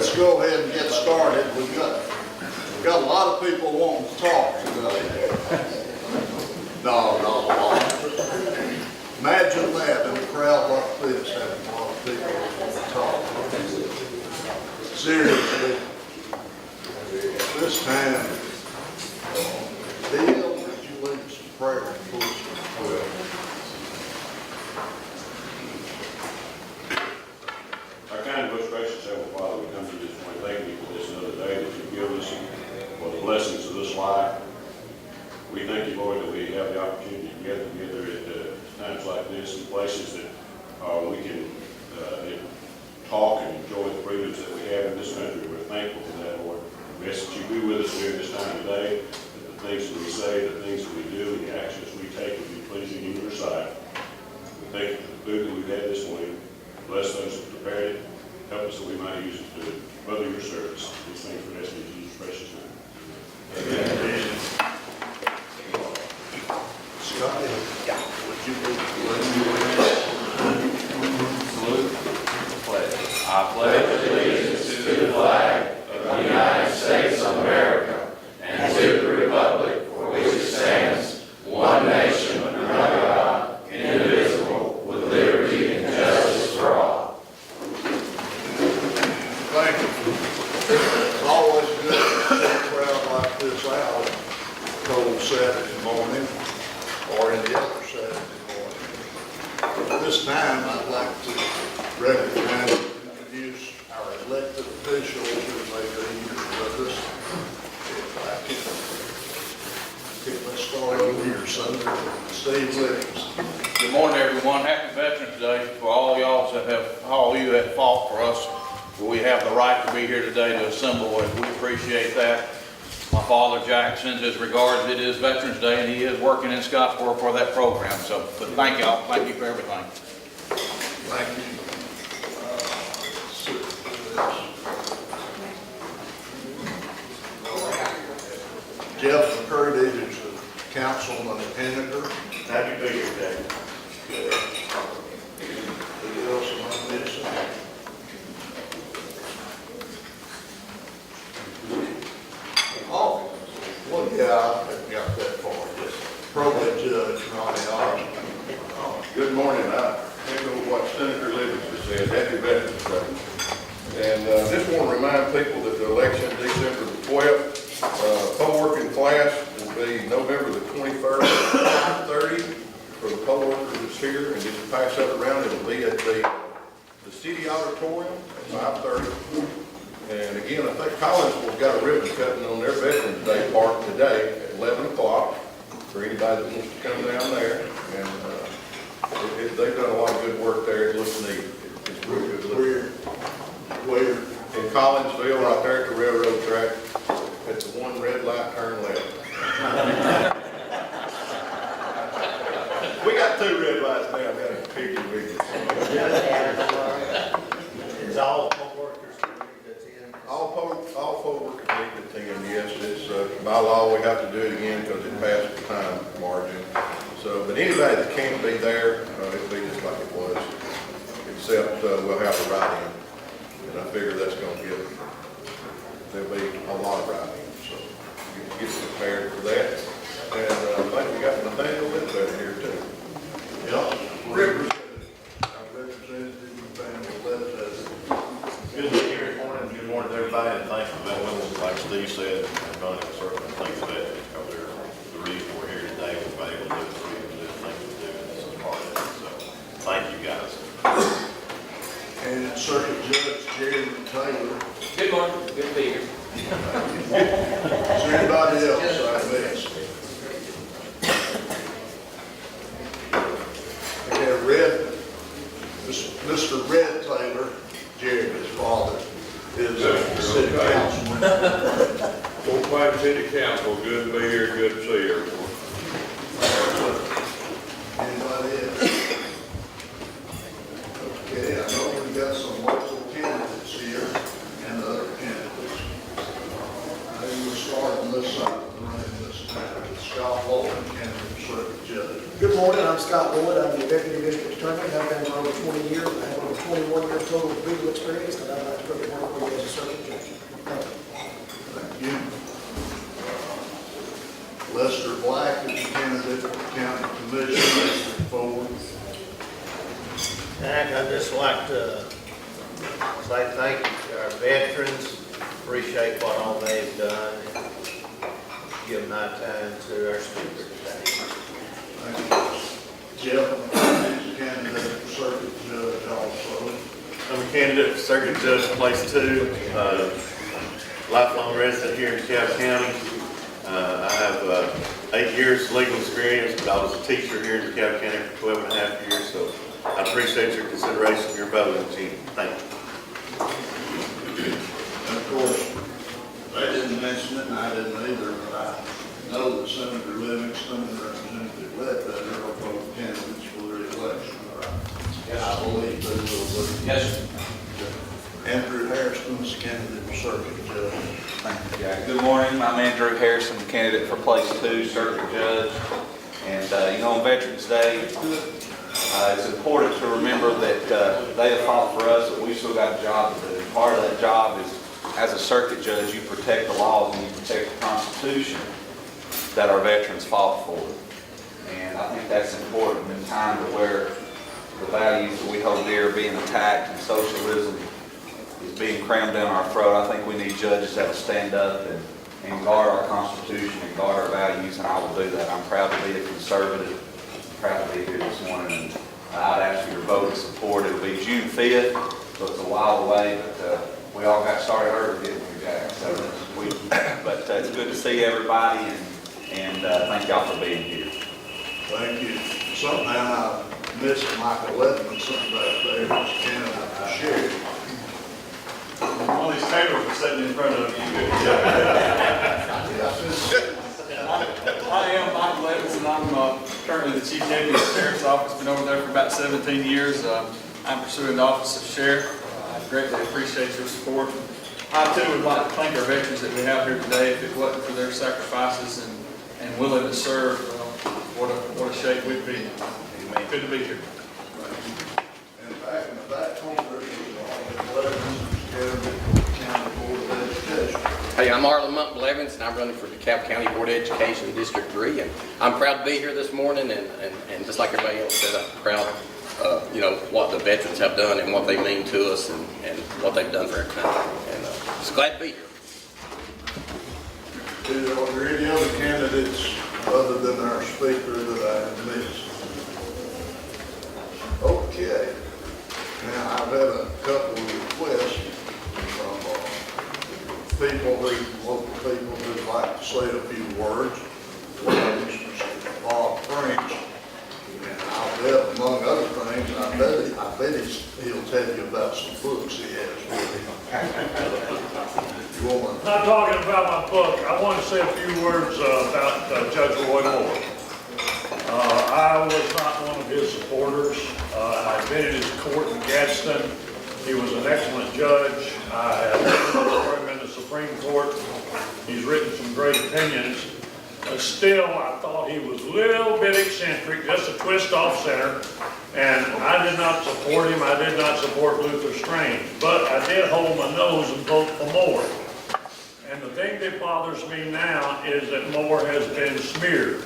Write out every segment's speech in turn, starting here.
Let's go ahead and get started. We've got a lot of people wanting to talk today. No. Imagine that in a crowd like this, having a lot of people wanting to talk. Seriously, this time, Bill, would you lead us in prayer, please? Our kind and most gracious Heavenly Father, we come to you this morning, thank you for this another day that you've given us, for the blessings of this life. We thank you, Lord, that we have the opportunity to get together at times like this, in places that we can talk and enjoy the freedoms that we have in this country. We're thankful for that, Lord. We ask that you be with us during this time today, that the things that we say, the things that we do, and the actions we take will be pleasing in your sight. We thank you for the food that we've had this morning. Bless those who prepared it. Help us that we might use it to further your service. These things we ask in Jesus' precious name. Amen. Scott, would you please Salute the pledge. I pledge allegiance to the flag of the United States of America and to the republic for which it stands, one nation under God, indivisible, with liberty and justice for all. Thank you. It's always good to see a crowd like this out on a cold Saturday morning or any other Saturday morning. At this time, I'd like to recognize and introduce our elected officials who may be here with us. If I can, let's start over here, Senator Steve Williams. Good morning, everyone. Happy Veterans Day for all y'all that have, all you that fought for us. We have the right to be here today to assemble, and we appreciate that. My father, Jack, sends his regards. It is Veterans Day, and he is working in Scottsboro for that program. So, but thank y'all. Thank you for everything. Thank you. Jeff McCurdy, who's the councilman at Henniker. Happy to be here today. Who else am I missing? Oh, well, yeah, I got that far. Yes. Probate Judge Ronnie Osborne. Good morning. I echo what Senator Livingston said. Happy Veterans Day. And just want to remind people that the election December the 12th, poll working class will be November the 21st at 5:30 for the poll workers that's here. And just to pass that around, it will be at the city auditorium at 5:30. And again, I think Collinsville's got a ribbon cutting on their Veterans Day park today at 11 o'clock for anybody that wants to come down there. And they've done a lot of good work there. It looks neat. It's real good looking. Where? In Collinsville, right there at the railroad track, at the one red light, turn left. We got two red lights now, got a picture with you. Is all poll workers that's in? All poll workers need to attend, yes. It's by law, we have to do it again because it passed the time margin. So, but anybody that can't be there, it'll be just like it was, except we'll have a write-in. And I figure that's going to there'll be a lot of write-ins, so get prepared for that. And I think we got Nathaniel Littleton here too. Yep. Representative Nathaniel Littleton. Good to be here this morning. Good morning to everybody, and thanks for that. Like Steve said, and Bonnie certainly thanks for that, because they're the reason we're here today. We're able to do the things we do, and this is part of it. So thank you guys. And Circuit Judge Jerry Taylor. Good morning. Good to be here. Is there anybody else I missed? Okay, Mr. Red Taylor, Jerry's father, is the city councilman. Fort Platte City Council, good to be here, good to see everyone. Anybody else? Okay, I know we've got some local candidates here and other candidates. I will start on this side of the room this time. Scott Lloyd, candidate for circuit judge. Good morning, I'm Scott Lloyd. I'm the Deputy District Attorney. I've been for over 20 years. I have over 21 years total legal experience, and I'd like to work with you as a circuit judge. Thank you. Thank you. Lester Black is a candidate for county commissioner, District 4. Jack, I'd just like to say thank you to our veterans, appreciate what all they've done, and give my time to our speaker today. Thank you. Jeff is a candidate for circuit judge also. I'm a candidate for circuit judge, place 2, lifelong resident here in DeKalb County. I have 8 years legal experience, but I was a teacher here in DeKalb County for 12 and a half years, so I appreciate your consideration, your vote, Chief. Thank you. And of course, they didn't mention it, and I didn't either, but I know that Senator Livingston and Representative Ledbetter are both candidates for the election, right? I believe they will be. Yes, sir. Andrew Harrison's candidate for circuit judge. Thank you, Jack. Good morning. I'm Andrew Harrison, candidate for place 2, circuit judge. And, on Veterans Day, it's important to remember that they have fought for us, but we've still got a job to do. Part of that job is, as a circuit judge, you protect the laws and you protect the Constitution that our veterans fought for. And I think that's important in times where the values that we hold dear are being attacked and socialism is being crammed down our throat. I think we need judges that will stand up and guard our Constitution and guard our values, and I will do that. I'm proud to be a conservative. I'm proud to be here this morning, and I'd ask for your vote and support. It'll be June 5th, so it's a while away, but we all got started early, didn't we, Jack? So but it's good to see everybody, and thank y'all for being here. Thank you. Somehow I missed Michael Edmondson back there, who's a candidate for sheriff. All these papers are sitting in front of you. I am Michael Evans, and I'm currently the Chief Deputy of the Sheriff's Office. Been over there for about 17 years. I'm pursuing the office of Sheriff. I greatly appreciate your support. I too would like to thank our veterans that we have here today. If it wasn't for their sacrifices and willing to serve, what a shape we'd be. Good to be here. And back in the back corner, there's Blevins, candidate for County Board of Education. Hey, I'm Arlen Monk Blevins, and I'm running for DeKalb County Board of Education, District 3, and I'm proud to be here this morning, and just like everybody else said, I'm proud of, what the veterans have done and what they mean to us and what they've done for our country, and just glad to be here. Are there any other candidates other than our speaker that I have missed? Okay. Now, I've had a couple of requests from local people who'd like to say a few words. One of these was Bob French, and I'll bet, among other things, I bet he'll tell you about some books he has with him. You want Not talking about my book, I want to say a few words about Judge Roy Moore. I was not one of his supporters. I've been in his court in Gadsden. He was an excellent judge. I have worked for him in the Supreme Court. He's written some great opinions. Still, I thought he was a little bit eccentric, just a twist off center. And I did not support him. I did not support Luther Strange. But I did hold my nose and vote for Moore. And the thing that bothers me now is that Moore has been smeared.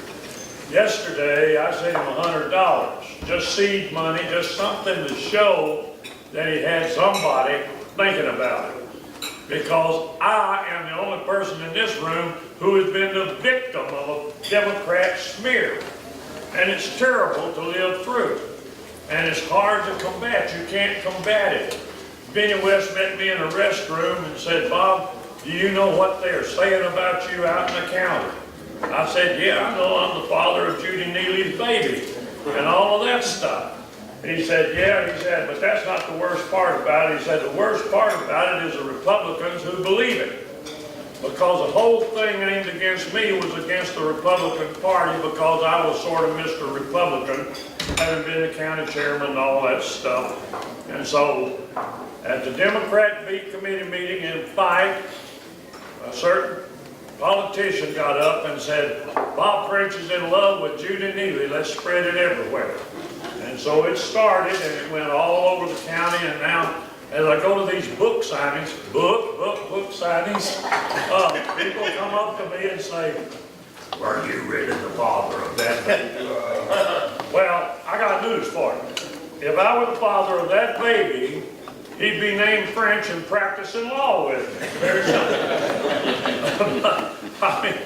Yesterday, I sent him $100, just seed money, just something to show that he had somebody thinking about it. Because I am the only person in this room who has been the victim of a Democrat smear. And it's terrible to live through. And it's hard to combat. You can't combat it. Benny West met me in a restroom and said, Bob, do you know what they're saying about you out in the county? I said, yeah, I know, I'm the father of Judy Neely's baby and all of that stuff. He said, yeah, he said, but that's not the worst part about it. He said, the worst part about it is the Republicans who believe it. Because the whole thing aimed against me was against the Republican Party because I was sort of Mr. Republican, having been the county chairman and all that stuff. And so at the Democrat Beat Committee meeting in Fife, a certain politician got up and said, Bob French is in love with Judy Neely, let's spread it everywhere. And so it started and it went all over the county, and now as I go to these book signings, book signings, people come up to me and say, "Were you really the father of that baby?" Well, I got news for you. If I were the father of that baby, he'd be named French and practicing law with me. Very simple. I mean,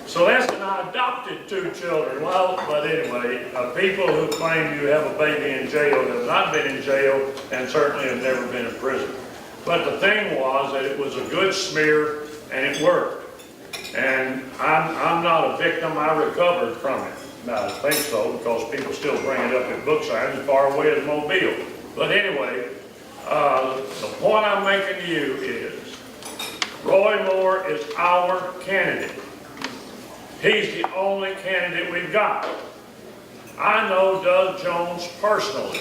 so that's when I adopted 2 children. Well, but anyway, people who claim you have a baby in jail have not been in jail and certainly have never been in prison. But the thing was that it was a good smear and it worked. And I'm not a victim, I recovered from it. Now, I think so, because people still bring it up at book signs as far away as Mobile. But anyway, the point I'm making to you is, Roy Moore is our candidate. He's the only candidate we've got. I know Doug Jones personally.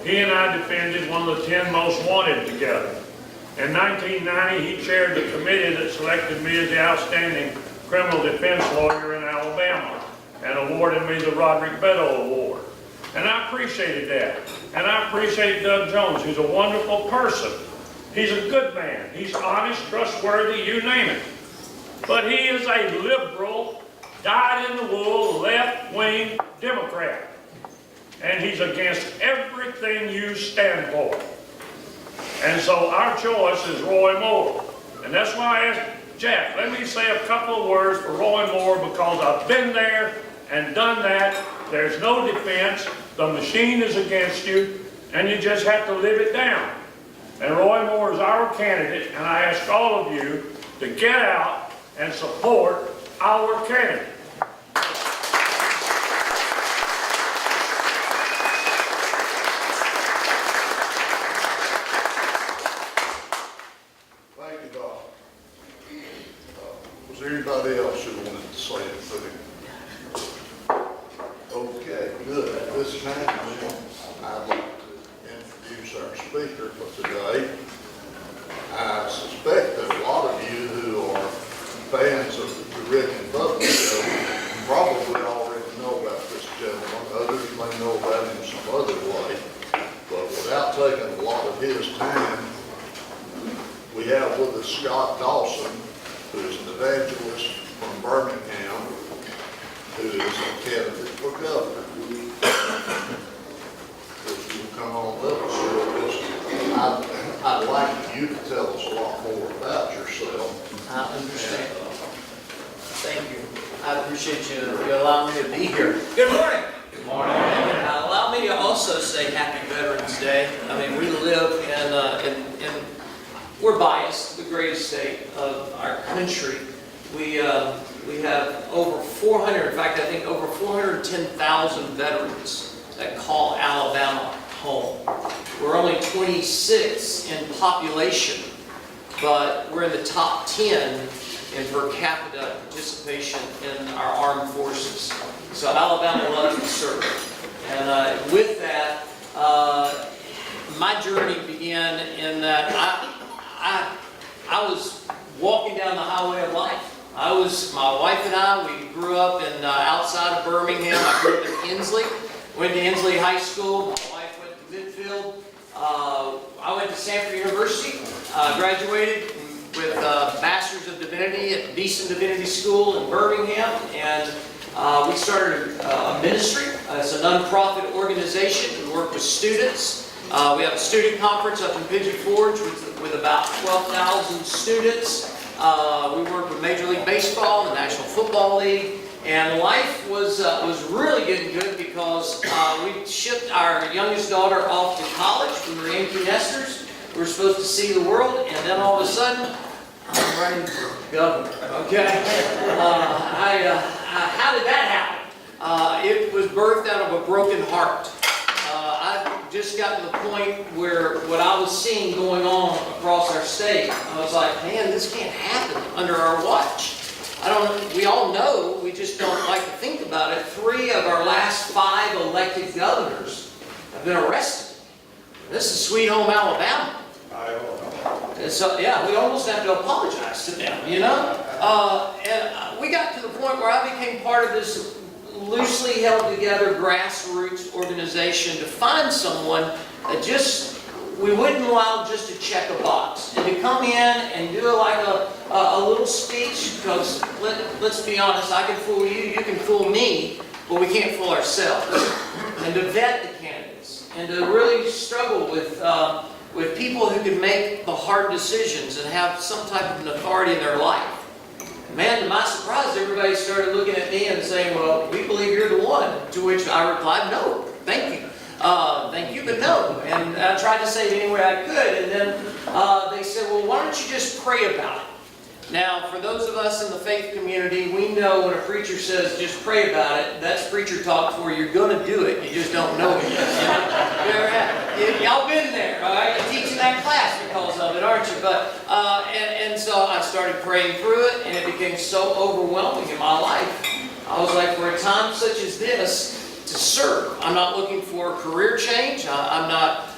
He and I defended one of the 10 most wanted together. In 1990, he chaired the committee that selected me as the outstanding criminal defense lawyer in Alabama and awarded me the Roderick Beto Award. And I appreciated that. And I appreciate Doug Jones. He's a wonderful person. He's a good man. He's honest, trustworthy, you name it. But he is a liberal, dyed-in-the-wool, left-wing Democrat. And he's against everything you stand for. And so our choice is Roy Moore. And that's why I asked Jack, let me say a couple of words for Roy Moore, because I've been there and done that. There's no defense. The machine is against you, and you just have to live it down. And Roy Moore is our candidate, and I ask all of you to get out and support our candidate. Thank you, Doc. Was there anybody else who wanted to say anything? Okay, good. At this time, I'd like to introduce our speaker for today. I suspect that a lot of you who are fans of the Rick and Bubba show probably already know about this gentleman. Others may know about him some other way. But without taking a lot of his time, we have with us Scott Dawson, who is an evangelist from Birmingham, who is a candidate for governor. If you come on up, so I'd like you to tell us a lot more about yourself. I understand. Thank you. I appreciate you allowing me to be here. Good morning. Good morning. Allow me to also say Happy Veterans Day. I mean, we live in we're biased, the greatest state of our country. We have over 400, in fact, I think over 410,000 veterans that call Alabama home. We're only 26 in population, but we're in the top 10 in per capita participation in our armed forces. So Alabama loves to serve. And with that, my journey began in that I was walking down the highway of life. My wife and I, we grew up in outside of Birmingham. I grew up in Inslee. Went to Inslee High School. My wife went to Midfield. I went to Stanford University. Graduated with a Master's of Divinity at Beeson Divinity School in Birmingham. And we started a ministry. It's a nonprofit organization. We work with students. We have a student conference up in Pigeon Forge with about 12,000 students. We work with Major League Baseball, the National Football League, and life was really getting good because we shipped our youngest daughter off to college. We were empty nesters. We were supposed to see the world, and then all of a sudden, I'm running for governor. Okay, how did that happen? It was birthed out of a broken heart. I just got to the point where what I was seeing going on across our state, I was like, man, this can't happen under our watch. We all know, we just don't like to think about it. 3 of our last 5 elected governors have been arrested. This is Sweet Home Alabama. And so, yeah, we almost have to apologize to them, you know? And we got to the point where I became part of this loosely held together grassroots organization to find someone that just we wouldn't allow just to check a box and to come in and do like a little speech, because let's be honest, I can fool you, you can fool me, but we can't fool ourselves. And to vet the candidates and to really struggle with people who can make the hard decisions and have some type of an authority in their life. Man, to my surprise, everybody started looking at me and saying, well, we believe you're the one. To which I replied, no, thank you. Thank you, but no. And I tried to say it any way I could. And then they said, well, why don't you just pray about it? Now, for those of us in the faith community, we know when a preacher says, just pray about it, that's preacher talk for you're going to do it. You just don't know it yet. Y'all been there, all right? You're teaching that class because of it, aren't you? But, and so I started praying through it, and it became so overwhelming in my life. I was like, for a time such as this, to serve. I'm not looking for a career change. I'm not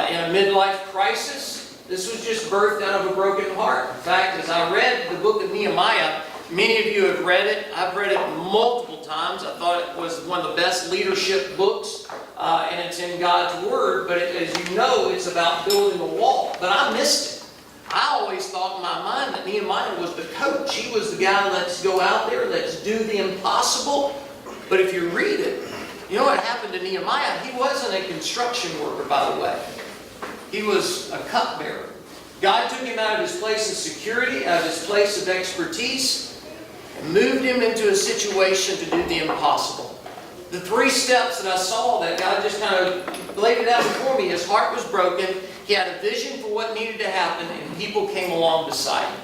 in a midlife crisis. This was just birthed out of a broken heart. In fact, as I read the book of Nehemiah, many of you have read it. I've read it multiple times. I thought it was one of the best leadership books, and it's in God's Word. But as you know, it's about building a wall. But I missed it. I always thought in my mind that Nehemiah was the coach. He was the guy, let's go out there, let's do the impossible. But if you read it, you know what happened to Nehemiah? He wasn't a construction worker, by the way. He was a cupbearer. God took him out of his place of security, out of his place of expertise, and moved him into a situation to do the impossible. The 3 steps that I saw that God just kind of laid it out before me. His heart was broken. He had a vision for what needed to happen, and people came along beside him.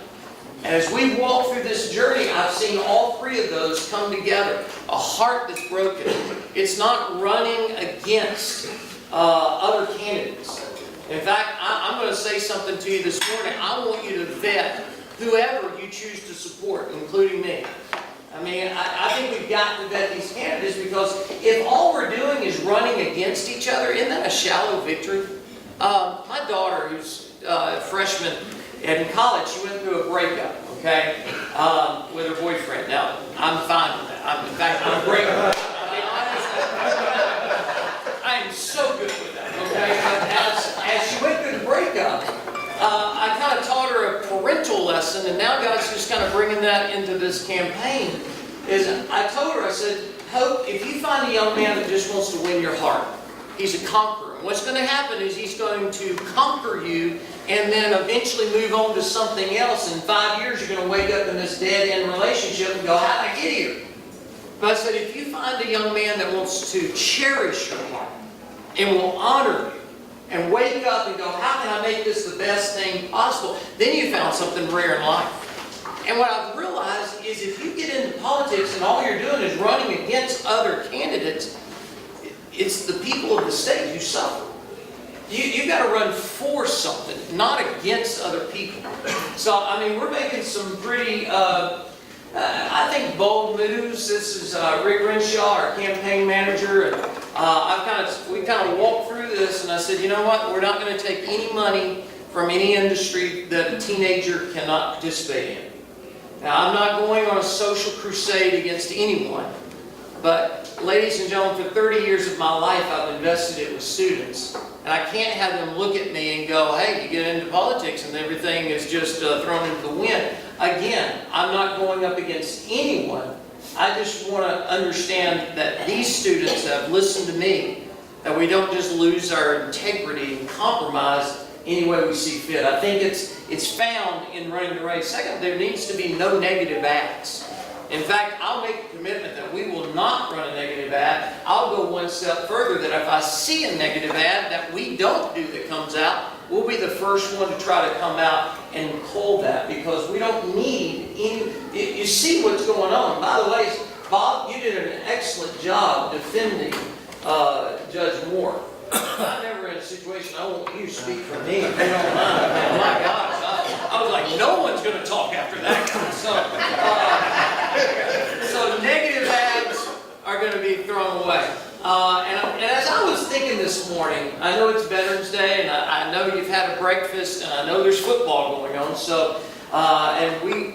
And as we walk through this journey, I've seen all 3 of those come together. A heart that's broken. It's not running against other candidates. In fact, I'm going to say something to you this morning. I want you to vet whoever you choose to support, including me. I mean, I think we've got to vet these candidates, because if all we're doing is running against each other, isn't that a shallow victory? My daughter, who's a freshman in college, she went through a breakup, okay, with her boyfriend. Now, I'm fine with that. In fact, I'm great with that. I am so good with that, okay? As she went through the breakup, I kind of taught her a parental lesson, and now God's just kind of bringing that into this campaign. I told her, I said, Hope, if you find a young man that just wants to win your heart, he's a conqueror. And what's going to happen is he's going to conquer you and then eventually move on to something else. In 5 years, you're going to wake up in this dead-end relationship and go, how did I get here? But I said, if you find a young man that wants to cherish your heart and will honor you, and wake up and go, how can I make this the best thing possible? Then you found something rare in life. And what I've realized is if you get into politics and all you're doing is running against other candidates, it's the people of the state who suffer. You've got to run for something, not against other people. So, I mean, we're making some pretty, I think, bold moves. This is Rick Renshaw, our campaign manager, and we kind of walked through this, and I said, you know what? We're not going to take any money from any industry that a teenager cannot participate in. Now, I'm not going on a social crusade against anyone, but ladies and gentlemen, for 30 years of my life, I've invested it with students. And I can't have them look at me and go, hey, you get into politics and everything is just thrown into the wind. Again, I'm not going up against anyone. I just want to understand that these students have listened to me, that we don't just lose our integrity and compromise any way we see fit. I think it's found in running the race. Second, there needs to be no negative acts. In fact, I'll make a commitment that we will not run a negative ad. I'll go one step further, that if I see a negative ad that we don't do that comes out, we'll be the first one to try to come out and pull that, because we don't need any. You see what's going on. By the way, Bob, you did an excellent job defending Judge Moore. I'm never in a situation, I want you to speak for me. If you don't mind. Oh my gosh. I was like, no one's going to talk after that guy. So negative ads are going to be thrown away. And as I was thinking this morning, I know it's Veterans Day, and I know you've had a breakfast, and I know there's football going on. So, and we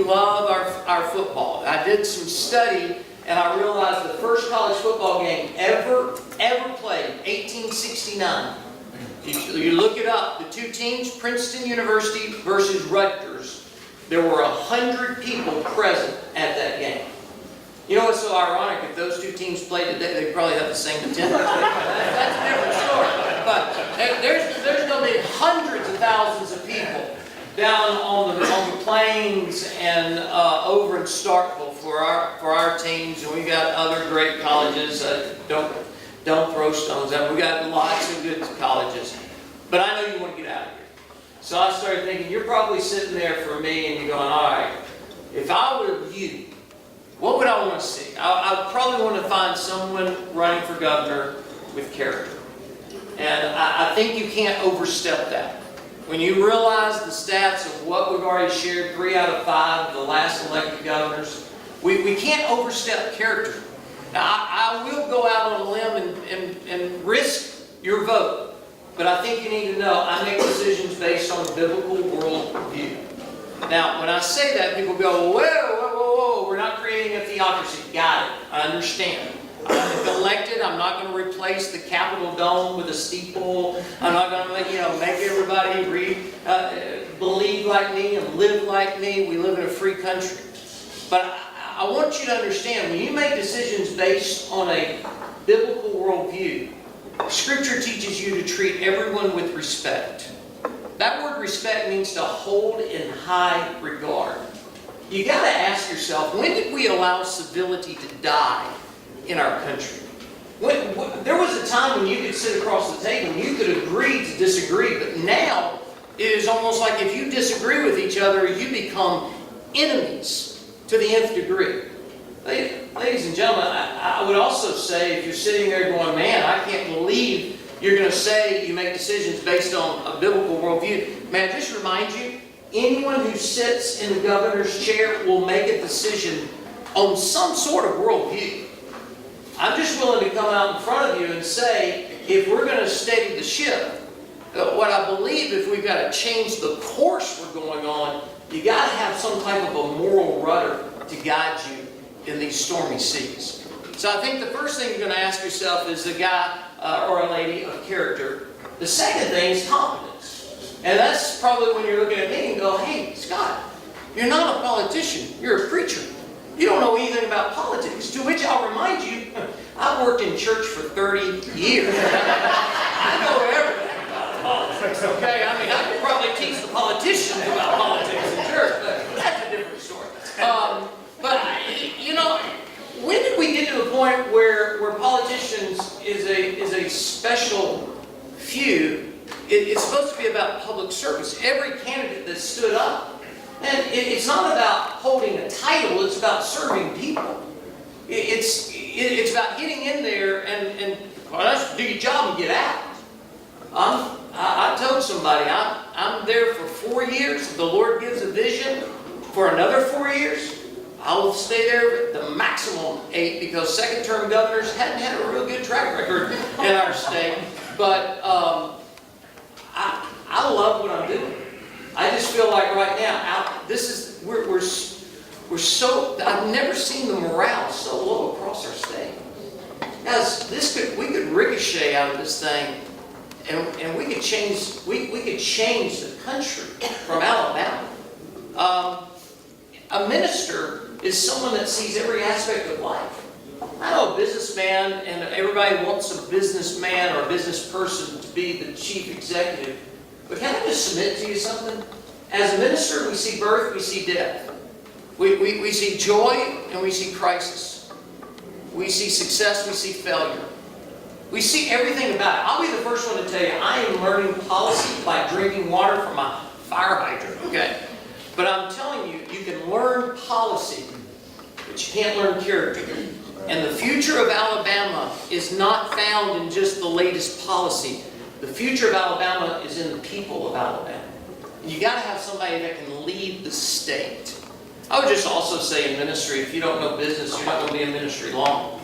love our football. I did some study, and I realized the first college football game ever played, 1869. You look it up, the two teams, Princeton University versus Rutgers, there were 100 people present at that game. You know what's so ironic? If those two teams played today, they'd probably have the same attendance. That's a different story. But there's going to be hundreds of thousands of people down on the plains and over in Starkville for our teams, and we got other great colleges. Don't throw stones at them. We got lots of good colleges, but I know you want to get out of here. So I started thinking, you're probably sitting there for me, and you're going, all right, if I were you, what would I want to see? I probably want to find someone running for governor with character, and I think you can't overstep that. When you realize the stats of what we've already shared, 3 out of 5 of the last elected governors, we can't overstep character. Now, I will go out on a limb and risk your vote, but I think you need to know I make decisions based on a biblical worldview. Now, when I say that, people go, whoa, we're not creating a theocracy. Got it. I understand. If elected, I'm not going to replace the Capitol dome with a steeple. I'm not going to make everybody believe like me and live like me. We live in a free country. But I want you to understand, when you make decisions based on a biblical worldview, Scripture teaches you to treat everyone with respect. That word respect means to hold in high regard. You got to ask yourself, when did we allow civility to die in our country? There was a time when you could sit across the table and you could agree to disagree, but now it is almost like if you disagree with each other, you become enemies to the nth degree. Ladies and gentlemen, I would also say, if you're sitting there going, man, I can't believe you're going to say you make decisions based on a biblical worldview. May I just remind you, anyone who sits in the governor's chair will make a decision on some sort of worldview. I'm just willing to come out in front of you and say, if we're going to steady the ship, what I believe, if we've got to change the course we're going on, you got to have some type of a moral rudder to guide you in these stormy seas. So I think the first thing you're going to ask yourself is the guy or a lady of character. The second thing is competence. And that's probably when you're looking at me and go, hey, Scott, you're not a politician, you're a preacher. You don't know anything about politics. To which I'll remind you, I've worked in church for 30 years. I know everything about politics, okay? I mean, I could probably teach the politicians about politics in church, but that's a different story. When did we get to the point where politicians is a special few? It's supposed to be about public service. Every candidate that stood up, and it's not about holding a title, it's about serving people. It's about getting in there and do your job and get out. I told somebody, I'm there for 4 years. If the Lord gives a vision for another 4 years, I will stay there the maximum 8, because second-term governors hadn't had a real good track record in our state. But I love what I'm doing. I just feel like right now, we're so, I've never seen the morale so low across our state. Guys, we could ricochet out of this thing, and we could change the country from Alabama. A minister is someone that sees every aspect of life. I know a businessman, and everybody wants a businessman or a business person to be the chief executive. But can I just submit to you something? As a minister, we see birth, we see death. We see joy, and we see crisis. We see success, we see failure. We see everything about it. I'll be the first one to tell you, I am learning policy by drinking water from my fire hydrant, okay? But I'm telling you, you can learn policy, but you can't learn character. And the future of Alabama is not found in just the latest policy. The future of Alabama is in the people of Alabama. You got to have somebody that can lead the state. I would just also say in ministry, if you don't know business, you're not going to be in ministry long.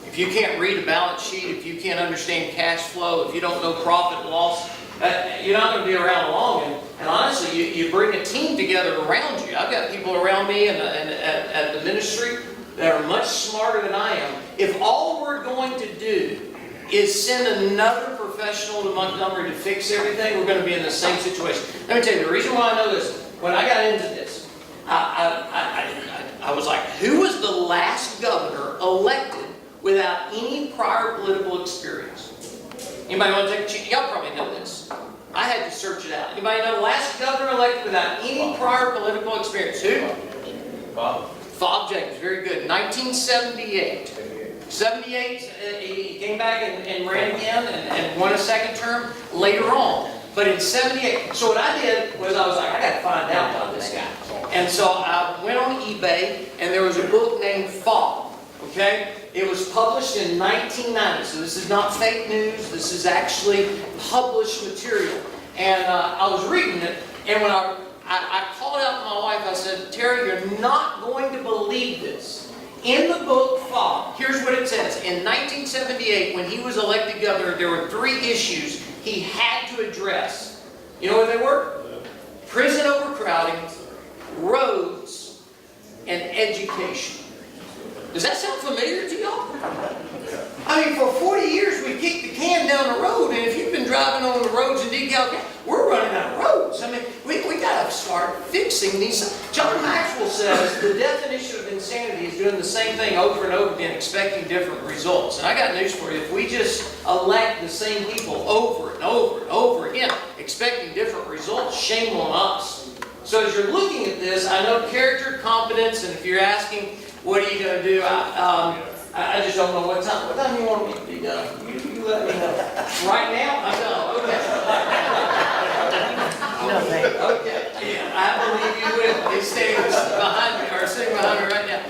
If you can't read a balance sheet, if you can't understand cash flow, if you don't know profit and loss, you're not going to be around long. And honestly, you bring a team together around you. I've got people around me and at the ministry that are much smarter than I am. If all we're going to do is send another professional to Montgomery to fix everything, we're gonna be in the same situation. Let me tell you, the reason why I know this, when I got into this, I was like, who was the last governor elected without any prior political experience? Anybody want to take a chance? Y'all probably know this. I had to search it out. Anybody know the last governor elected without any prior political experience? Who? Bob Jenkins, very good. 1978. 78, he came back and ran again and won a second term later on. But in 78, so what I did was I was like, I got to find out about this guy. And so I went on eBay and there was a book named Fog, okay? It was published in 1990, so this is not fake news. This is actually published material. And I was reading it, and when I called out to my wife, I said, Terry, you're not going to believe this. In the book Fog, here's what it says. In 1978, when he was elected governor, there were 3 issues he had to address. You know what they were? Prison overcrowding, roads, and education. Does that sound familiar to y'all? I mean, for 40 years we kicked the can down the road, and if you've been driving on the roads in DeKalb, we're running out of roads. I mean, we got to start fixing these. John Maxwell says the definition of insanity is doing the same thing over and over again, expecting different results. And I got news for you. If we just elect the same people over and over and over again, expecting different results, shame on us. So as you're looking at this, I know character, competence, and if you're asking, what are you going to do? I just don't know what time. What time do you want me to be done? You let me know. Right now? I'm done. Okay. Okay. Yeah, I believe you will. He's staying behind me, or sitting behind me right now.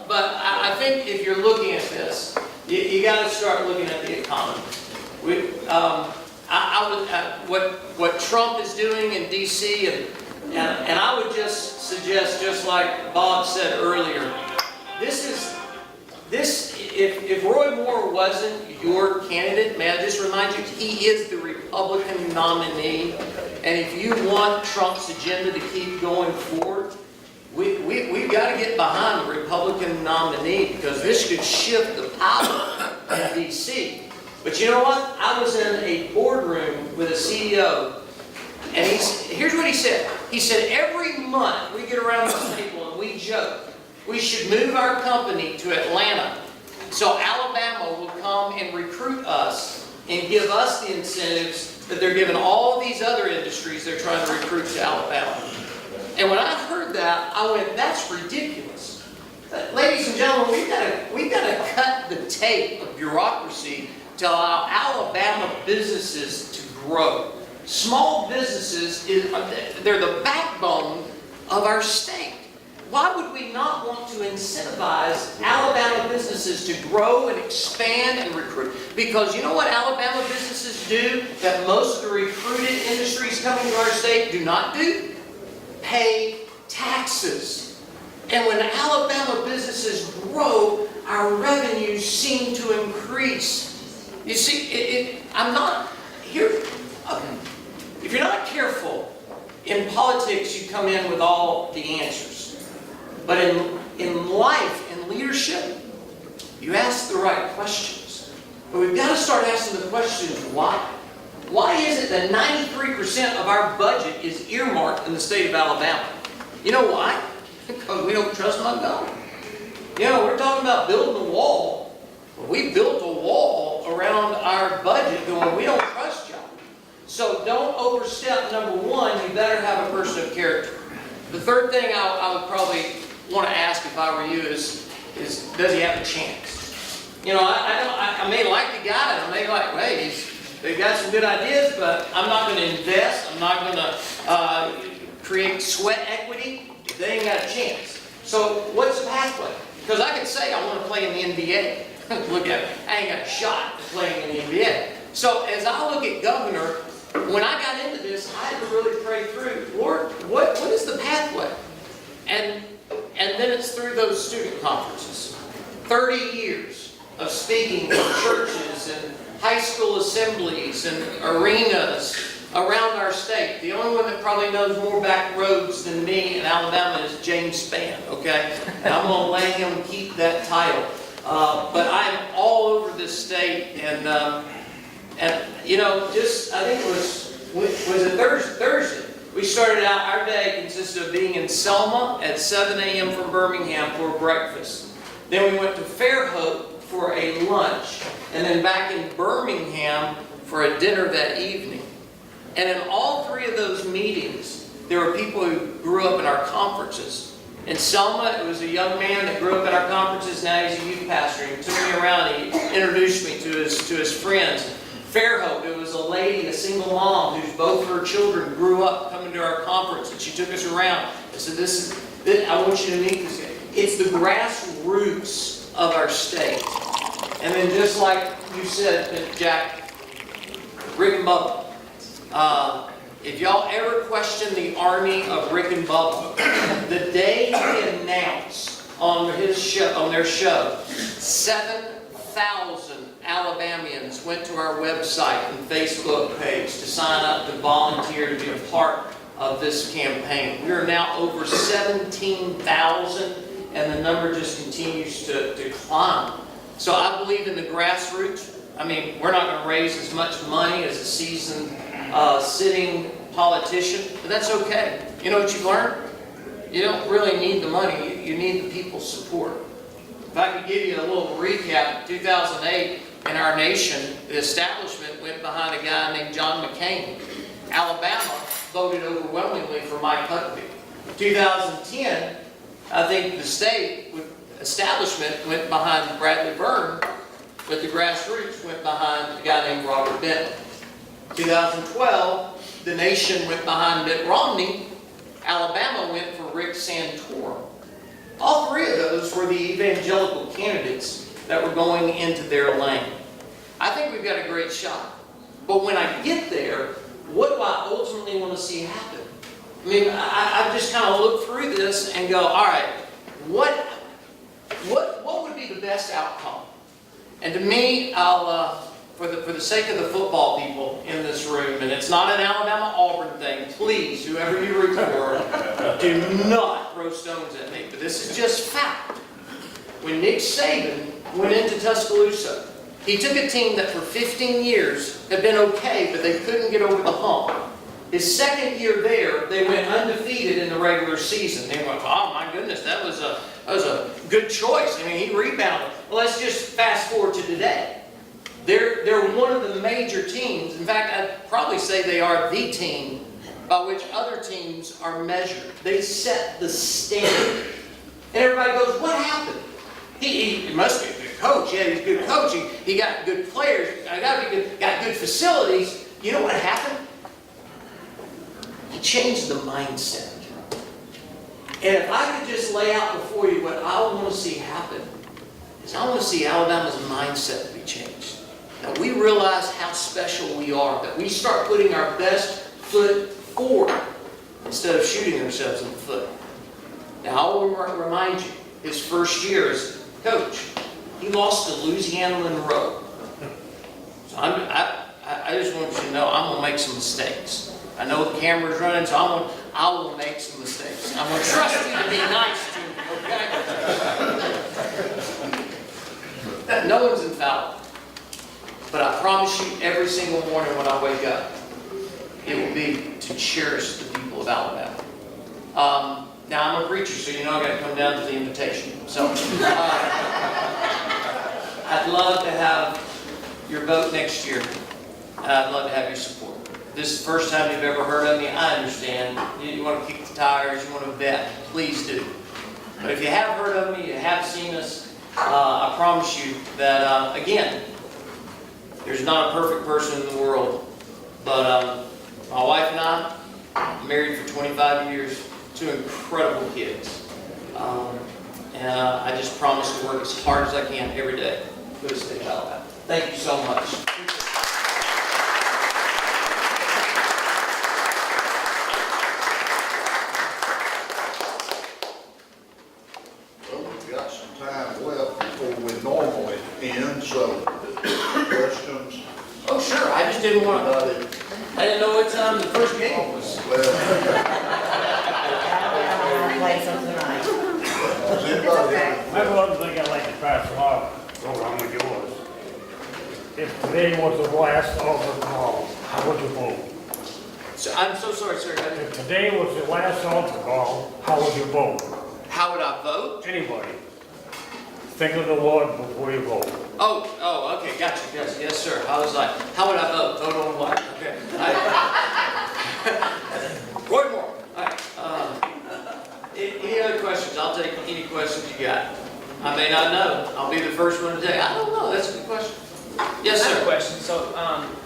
But I think if you're looking at this, you got to start looking at the economy. What Trump is doing in D.C. and I would just suggest, just like Bob said earlier, if Roy Moore wasn't your candidate, may I just remind you, he is the Republican nominee. And if you want Trump's agenda to keep going forward, we've got to get behind the Republican nominee, because this could shift the power in D.C. But you know what? I was in a boardroom with a CEO, and here's what he said. He said, every month we get around this table and we joke, we should move our company to Atlanta so Alabama will come and recruit us and give us the incentives that they're giving all these other industries they're trying to recruit to Alabama. And when I heard that, I went, that's ridiculous. Ladies and gentlemen, we've got to cut the tape of bureaucracy to allow Alabama businesses to grow. Small businesses, they're the backbone of our state. Why would we not want to incentivize Alabama businesses to grow and expand and recruit? Because you know what Alabama businesses do that most of the recruited industries coming to our state do not do? Pay taxes. And when Alabama businesses grow, our revenues seem to increase. You see, I'm not here. If you're not careful, in politics you come in with all the answers. But in life, in leadership, you ask the right questions. But we've got to start asking the questions, why? Why is it that 93% of our budget is earmarked in the state of Alabama? You know why? Because we don't trust Montgomery. You know, we're talking about building a wall. Well, we built a wall around our budget going, we don't trust y'all. So don't overstep. Number one, you better have a person of character. The third thing I would probably want to ask if I were you is does he have a chance? You know, I may like the guy, and I may like, hey, they've got some good ideas, but I'm not going to invest. I'm not going to create sweat equity if they ain't got a chance. So what's the pathway? Because I could say I want to play in the NBA. Look at it. I ain't got a shot at playing in the NBA. So as I look at governor, when I got into this, I had to really pray through, Lord, what is the pathway? And then it's through those student conferences. 30 years of speaking in churches and high school assemblies and arenas around our state. The only one that probably knows more back roads than me in Alabama is James Spann, okay? And I'm going to let him keep that title. But I'm all over this state, and And, you know, just, I think it was it Thursday? We started out, our day consisted of being in Selma at 7 a.m. from Birmingham for breakfast. Then we went to Fairhope for a lunch, and then back in Birmingham for a dinner that evening. And in all three of those meetings, there were people who grew up in our conferences. In Selma, it was a young man that grew up in our conferences. Now he's a youth pastor. He took me around. He introduced me to his friends. Fairhope, it was a lady, a single mom, whose both of her children grew up coming to our conference, and she took us around and said, I want you to meet this guy. It's the grassroots of our state. And then just like you said, Jack, Rick and Bubba, if y'all ever question the army of Rick and Bubba, the day he announced on their show, 7,000 Alabamians went to our website and Facebook page to sign up to volunteer to be a part of this campaign. We are now over 17,000, and the number just continues to climb. So I believe in the grassroots. I mean, we're not going to raise as much money as a seasoned sitting politician, but that's okay. You know what you learn? You don't really need the money, you need the people's support. If I could give you a little recap, in 2008, in our nation, the establishment went behind a guy named John McCain. Alabama voted overwhelmingly for Mike Huckabee. 2010, I think the state establishment went behind Bradley Byrne, but the grassroots went behind a guy named Robert Benton. 2012, the nation went behind Mitt Romney. Alabama went for Rick Santorum. All three of those were the evangelical candidates that were going into their lane. I think we've got a great shot. But when I get there, what do I ultimately want to see happen? I mean, I just kind of look through this and go, all right, what would be the best outcome? And to me, for the sake of the football people in this room, and it's not an Alabama-Auburn thing, please, whoever you root for, do not throw stones at me. But this is just fact. When Nick Saban went into Tuscaloosa, he took a team that for 15 years had been okay, but they couldn't get over the hump. His second year there, they went undefeated in the regular season. They went, oh my goodness, that was a good choice. I mean, he rebounded. Well, let's just fast forward to today. They're one of the major teams. In fact, I'd probably say they are the team by which other teams are measured. They set the standard. And everybody goes, what happened? He must be a good coach. Yeah, he's a good coach. He got good players. Got good facilities. You know what happened? He changed the mindset. And if I could just lay out before you what I want to see happen, is I want to see Alabama's mindset be changed. That we realize how special we are. That we start putting our best foot forward instead of shooting ourselves in the foot. Now, I will remind you, his first year as coach, he lost to Louisiana Monroe. So I just want you to know I'm going to make some mistakes. I know the camera's running, so I will make some mistakes. I'm going to trust you to be nice to me, okay? No one's infallible. But I promise you, every single morning when I wake up, it will be to cherish the people of Alabama. Now, I'm a preacher, so you know I've got to come down to the invitation. So, I'd love to have your vote next year, and I'd love to have your support. This is the first time you've ever heard of me. I understand. You want to kick the tires, you want to vet, please do. But if you have heard of me, you have seen us, I promise you that, again, there's not a perfect person in the world, but my wife and I, married for 25 years, 2 incredible kids. And I just promise to work as hard as I can every day for the state of Alabama. Thank you so much. Well, we've got some time left before we normally end, so questions? Oh, sure. I just didn't want to. I didn't know what time the first game was. Play something tonight. Does anybody have? That's one thing I like to try to swallow, go wrong with yours. If today was the last altar call, how would you vote? So, I'm so sorry, sir. If today was the last altar call, how would you vote? How would I vote? Anybody. Think of the Lord before you vote. Oh, okay, gotcha, yes, sir. I was like, how would I vote? Vote on what? Okay. Roy Moore, all right. Any other questions? I'll take any questions you got. I may not know. I'll be the first one to tell you. I don't know, that's a good question. Yes, I have a sir. question. So,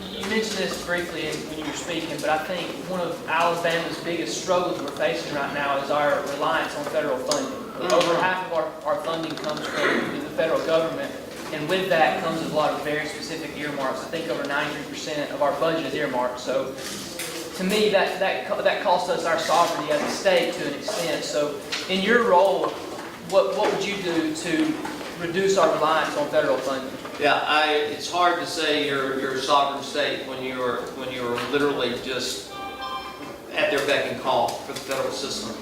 you mentioned this briefly when you were speaking, but I think one of Alabama's biggest struggles we're facing right now is our reliance on federal funding. Over half of our funding comes from the federal government, and with that comes a lot of very specific earmarks. I think over 93% of our budget is earmarked. So, to me, that costs us our sovereignty as a state to an extent. So, in your role, what would you do to reduce our reliance on federal funding? Yeah, it's hard to say you're a sovereign state when you're literally just at their beck and call for the federal system.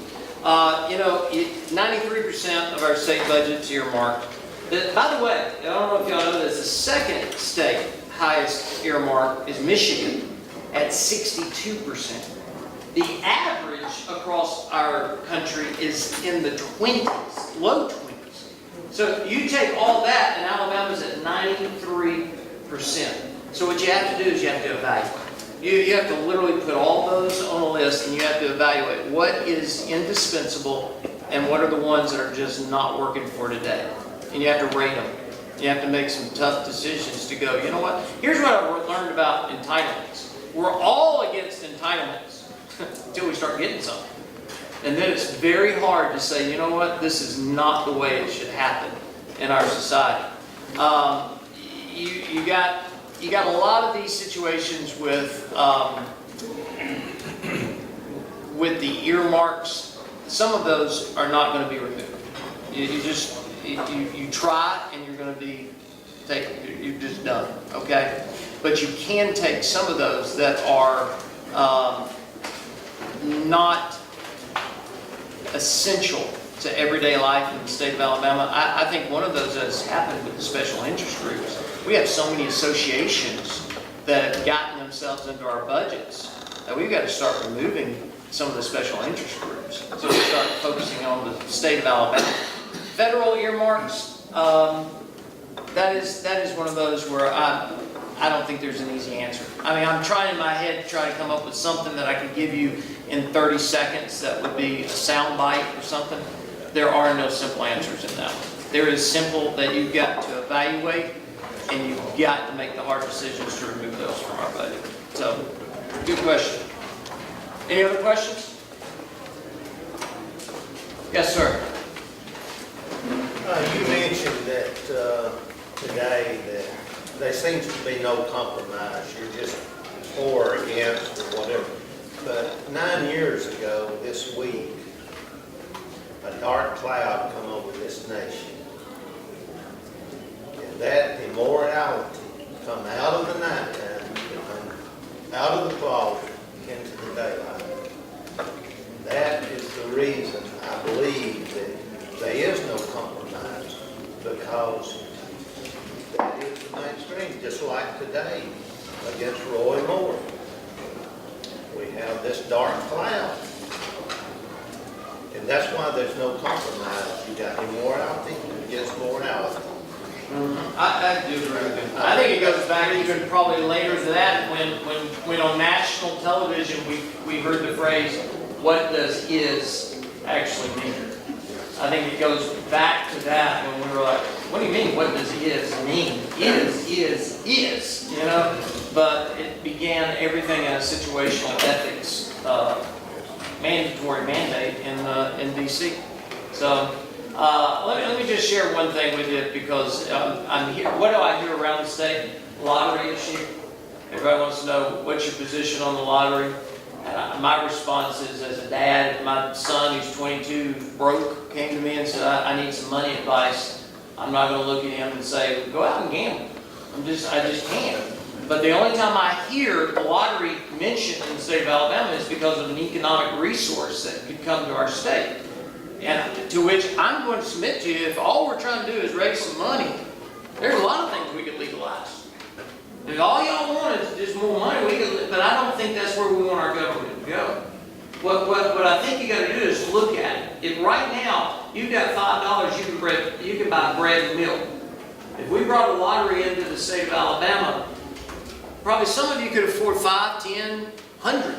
93% of our state budget's earmarked. By the way, I don't know if y'all know this, the second state highest earmark is Michigan at 62%. The average across our country is in the 20s, low 20s. So you take all that, and Alabama's at 93%. So what you have to do is you have to evaluate. You have to literally put all those on a list, and you have to evaluate what is indispensable and what are the ones that are just not working for today. And you have to rate them. You have to make some tough decisions to go, you know what? Here's what I've learned about entitlements. We're all against entitlements until we start getting something. And then it's very hard to say, you know what, this is not the way it should happen in our society. You got a lot of these situations with the earmarks. Some of those are not going to be removed. You try and you're going to be you're just done. Okay, but you can take some of those that are not essential to everyday life in the state of Alabama. I think one of those has happened with the special interest groups. We have so many associations that have gotten themselves into our budgets that we've got to start removing some of the special interest groups. So we start focusing on the state of Alabama. Federal earmarks, that is one of those where I don't think there's an easy answer. I mean, I'm trying in my head to try to come up with something that I could give you in 30 seconds that would be a sound bite or something. There are no simple answers in that one. There is simple that you've got to evaluate, and you've got to make the hard decisions to remove those from our budget. So, good question. Any other questions? Yes, sir. You mentioned that today that there seems to be no compromise. You're just for or against or whatever. But 9 years ago this week, a dark cloud come over this nation. And that immorality come out of the nighttime, come out of the closet into the daylight. That is the reason I believe that there is no compromise, because that is the mainstream, just like today against Roy Moore. We have this dark cloud. And that's why there's no compromise. You got immorality against morality. I do agree with you. I think it goes back even probably later to that when on national television we heard the phrase, what does is actually mean? I think it goes back to that when we were like, what do you mean, what does is mean? Is, you know? But it began everything in a situational ethics mandatory mandate in D.C. So let me just share one thing with you, because I'm here. What do I hear around the state? Lottery issue. Everybody wants to know what's your position on the lottery. And my response is, as a dad, my son, who's 22, broke, came to me and said, I need some money advice. I'm not going to look at him and say, go out and gamble. I just can't. But the only time I hear the lottery mentioned in the state of Alabama is because of an economic resource that could come to our state. And to which I'm going to submit to you, if all we're trying to do is raise some money, there's a lot of things we could legalize. If all y'all want is just more money, but I don't think that's where we want our government to go. What I think you gotta do is look at it. If right now, you've got $5, you can buy bread and milk. If we brought a lottery into the state of Alabama, probably some of you could afford 5, 10, 100.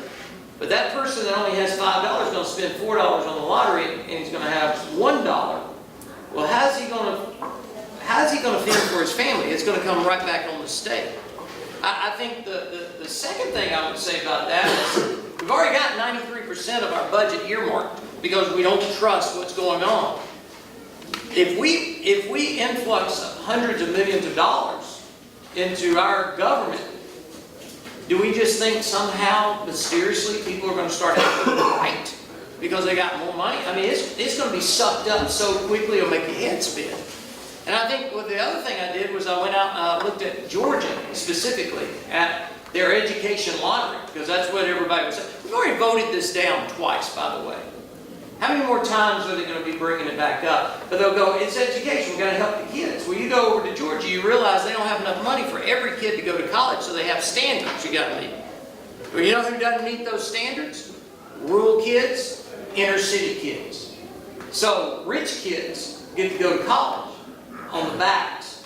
But that person that only has $5 is gonna spend $4 on the lottery, and he's gonna have $1. Well, how's he gonna fend for his family? It's gonna come right back on the state. I think the second thing I would say about that is we've already got 93% of our budget earmarked because we don't trust what's going on. If we influx hundreds of millions of dollars into our government, do we just think somehow, mysteriously, people are going to start acting right because they got more money? I mean, it's going to be sucked up so quickly it'll make your head spin. And I think the other thing I did was I went out and looked at Georgia specifically, at their education lottery, because that's what everybody was saying. We've already voted this down twice, by the way. How many more times are they going to be bringing it back up? But they'll go, it's education, we've got to help the kids. Well, you go over to Georgia, you realize they don't have enough money for every kid to go to college, so they have standards you got to meet. Well, you know who doesn't meet those standards? Rural kids, inner city kids. So rich kids get to go to college on the backs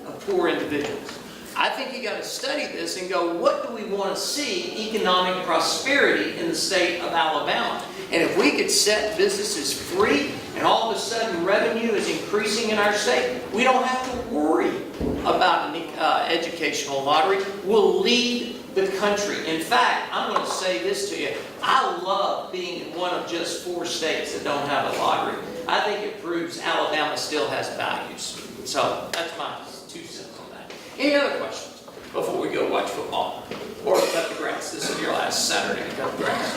of poor individuals. I think you got to study this and go, what do we want to see economic prosperity in the state of Alabama? And if we could set businesses free and all of a sudden revenue is increasing in our state, we don't have to worry about an educational lottery. We'll lead the country. In fact, I'm going to say this to you. I love being in one of just 4 states that don't have a lottery. I think it proves Alabama still has values. So that's my 2 cents on that. Any other questions before we go watch football? Or cut the grass. This is your last Saturday to cut the grass.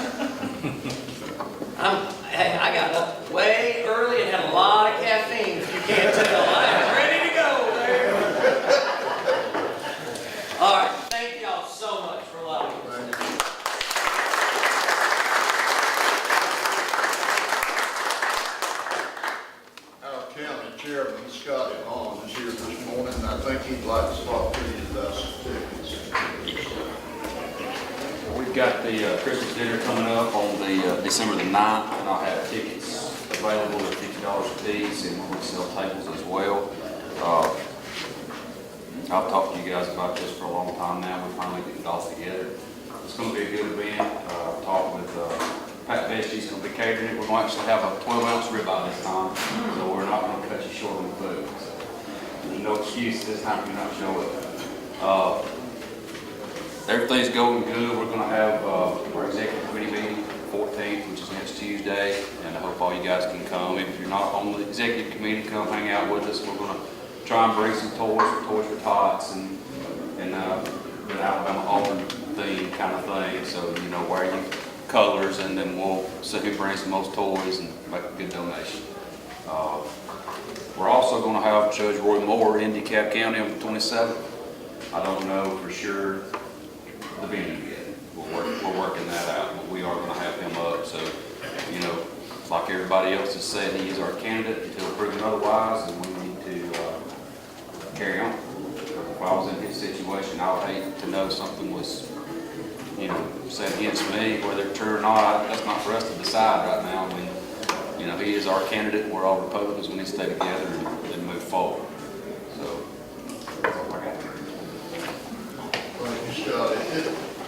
Hey, I got up way early and had a lot of caffeine, if you can't tell. I am ready to go there. All right, thank y'all so much for allowing me. Our county chairman, Scott Vaughn, is here this morning, and I think he'd like to talk to you about some tickets. We've got the Christmas dinner coming up on the December the 9th, and I'll have tickets available at $50 a piece, and we'll sell tables as well. I've talked to you guys about this for a long time now. We're finally getting it all together. It's going to be a good event. I've talked with Pat Bestie's going to be catering it. We're going to actually have a 12-ounce ribeye this time, so we're not going to cut you short on the food. So there's no excuse this time if you're not showing up. Everything's going good. We're going to have our executive committee meeting 14th, which is next Tuesday, and I hope all you guys can come. If you're not on the executive committee, come hang out with us. We're going to try and bring some toys for tots, and an Alabama Auburn theme kind of thing. So, you know, wear your colors, and then we'll see who brings the most toys and make a good donation. We're also going to have Judge Roy Moore in DeKalb County on the 27th. I don't know for sure the venue yet. We're working that out, but we are going to have him up. So, you know, like everybody else has said, he is our candidate until proven otherwise, and we need to carry on. If I was in his situation, I would hate to know something was, you know, said against me, whether it's true or not. That's not for us to decide right now. I mean, you know, he is our candidate. We're all Republicans. We need to stay together and move forward. So, that's all I got. Thank you, Scott. It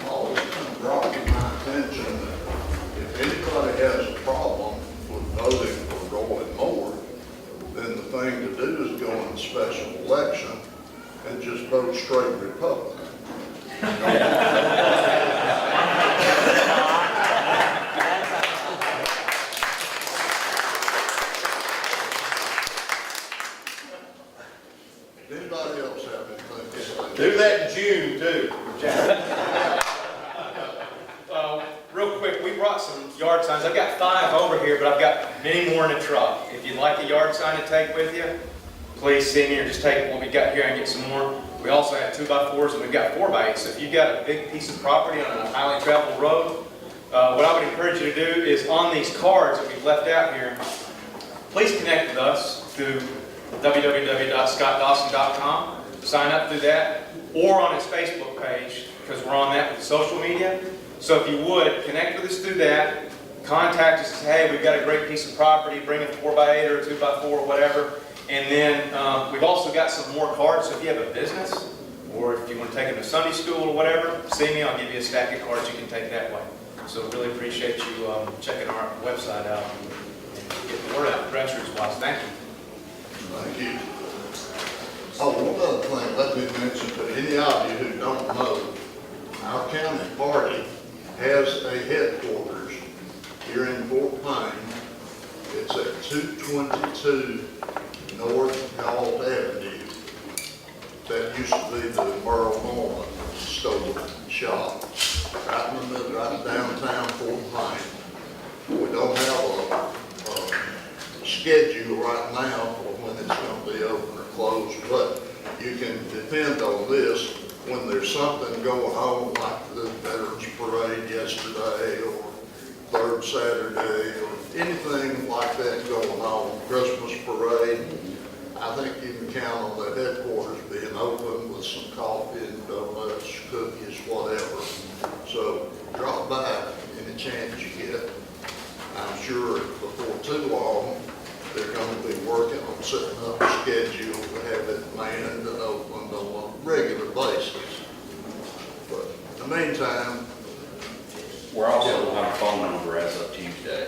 always brought to my attention that if anybody has a problem with voting for Roy Moore, then the thing to do is go in a special election and just vote straight Republican. Anybody else have anything to say? Do that in June too. Real quick, we brought some yard signs. I've got 5 over here, but I've got many more in the truck. If you'd like a yard sign to take with you, please see me or just take what we got here and get some more. We also have 2x4s and we've got 4x8s. So if you've got a big piece of property on a highly traveled road, what I would encourage you to do is on these cards that we've left out here, please connect with us through www.scottdawson.com. sign up through that, or on his Facebook page, because we're on that with social media. So if you would, connect with us through that, contact us, say, hey, we've got a great piece of property, bring a 4x8 or a 2x4 or whatever. And then we've also got some more cards, so if you have a business, or if you want to take them to Sunday school or whatever, see me, I'll give you a stack of cards you can take that way. So really appreciate you checking our website out and getting the word out, grassroots wise. Thank you. Thank you. Oh, one other thing, let me mention to any of you who don't know, our county party has a headquarters here in Fort Payne. It's at 222 North DeKalb Avenue. That used to be the Merle Norman store and shop, right in the middle, right downtown Fort Payne. We don't have a schedule right now for when it's going to be open or closed, but you can depend on this when there's something going on, like the Veterans Parade yesterday, or third Saturday, or anything like that going on, Christmas parade. I think you can count on the headquarters being open with some coffee and donuts, cookies, whatever. So drop by any chance you get. I'm sure before too long, they're going to be working on setting up a schedule to have it manned and opened on a regular basis. But in the meantime, We're also going to have a phone number as of Tuesday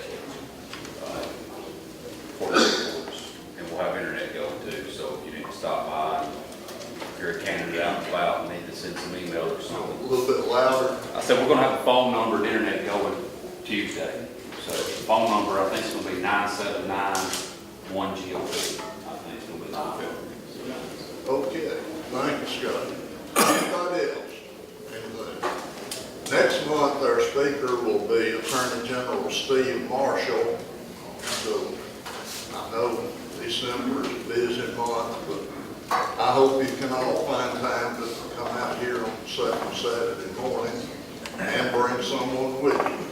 for the reports, and we'll have internet going too, so if you need to stop by, if you're a candidate out and about and need to send some emails or a something. little bit louder. I said we're going to have a phone number and internet going Tuesday. So the phone number, I think it's going to be 979-1GOP. I think it's going to be the Okay, thank you, Scott. Anybody else? Anything? Next month, our speaker will be Attorney General Steve Marshall. So I know December is a busy month, but I hope you can all find time to come out here on the second Saturday morning and bring someone with you.